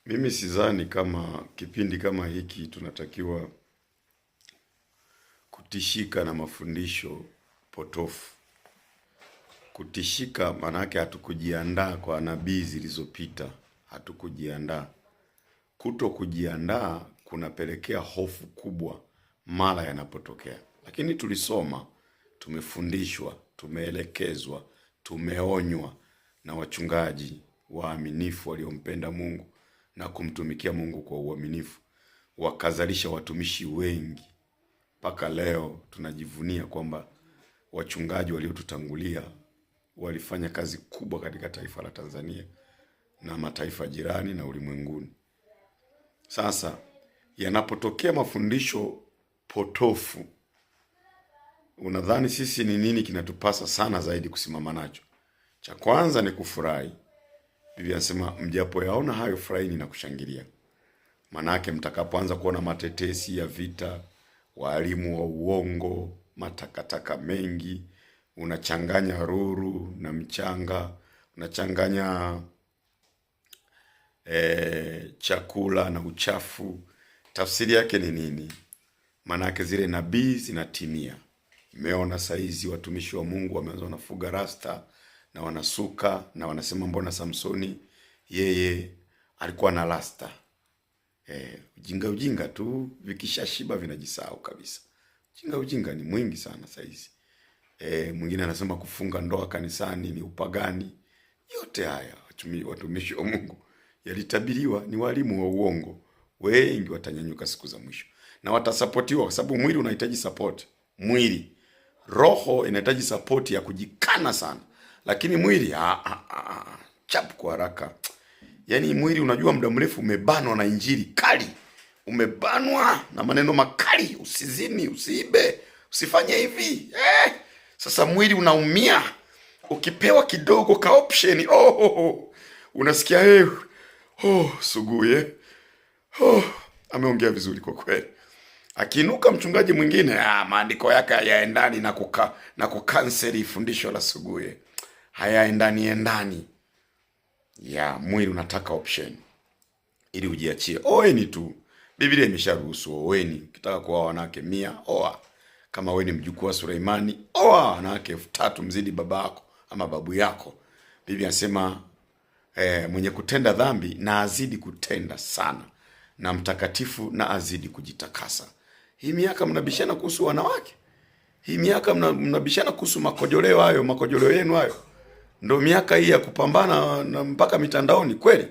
Mimi sidhani kama kipindi kama hiki tunatakiwa kutishika na mafundisho potofu. Kutishika maana yake hatukujiandaa kwa nabii zilizopita, hatukujiandaa. Kuto kujiandaa kunapelekea hofu kubwa mara yanapotokea. Lakini tulisoma, tumefundishwa, tumeelekezwa, tumeonywa na wachungaji waaminifu waliompenda Mungu na kumtumikia Mungu kwa uaminifu, wakazalisha watumishi wengi. Mpaka leo tunajivunia kwamba wachungaji waliotutangulia walifanya kazi kubwa katika taifa la Tanzania na mataifa jirani na ulimwenguni. Sasa yanapotokea mafundisho potofu, unadhani sisi ni nini kinatupasa sana zaidi kusimama nacho? Cha kwanza ni kufurahi. Biblia inasema mjapoyaona hayo furahini na kushangilia. Manake mtakapoanza kuona matetesi ya vita, walimu wa uongo, matakataka mengi, unachanganya ruru na mchanga, unachanganya chakula na uchafu. Tafsiri yake ni nini? Manake zile nabii zinatimia. Umeona saizi watumishi wa Mungu wameanza wanafuga rasta na wanasuka na wanasema mbona Samsoni yeye alikuwa na rasta. Ujinga tu, vikishashiba vinajisahau kabisa. Ujinga ni mwingi sana saizi. Mwingine anasema kufunga ndoa kanisani ni upagani. Yote haya watumishi wa Mungu yalitabiriwa, ni walimu wa uongo. Wengi watanyanyuka siku za mwisho na watasapotiwa, kwa sababu mwili unahitaji support. Roho inahitaji support ya kujikana sana, lakini mwili chap kwa haraka. Yaani mwili unajua muda mrefu umebanwa na injili kali. Umebanwa na maneno makali, usizini, usiibe, usifanye hivi. Sasa mwili unaumia. Ukipewa kidogo ka option, unasikia Suguye. Ameongea vizuri kwa kweli. Akiinuka mchungaji mwingine, maandiko yake hayaendani na kukanseli fundisho la Suguye. Hayaendani. Ya mwili unataka option ili ujiachie. Oeni tu. Biblia imesharuhusu oeni. Ukitaka kuoa wanawake 100, oa. Kama wewe ni mjukuu wa Suleimani, oa wanawake 3000 mzidi babako ama babu yako. Biblia inasema mwenye kutenda dhambi na azidi kutenda sana, na mtakatifu na azidi kujitakasa. Hii miaka mnabishana kuhusu wanawake? Hii miaka mnabishana kuhusu makojoleo yenu hayo? Ndio miaka hii ya kupambana na mpaka mitandaoni kweli?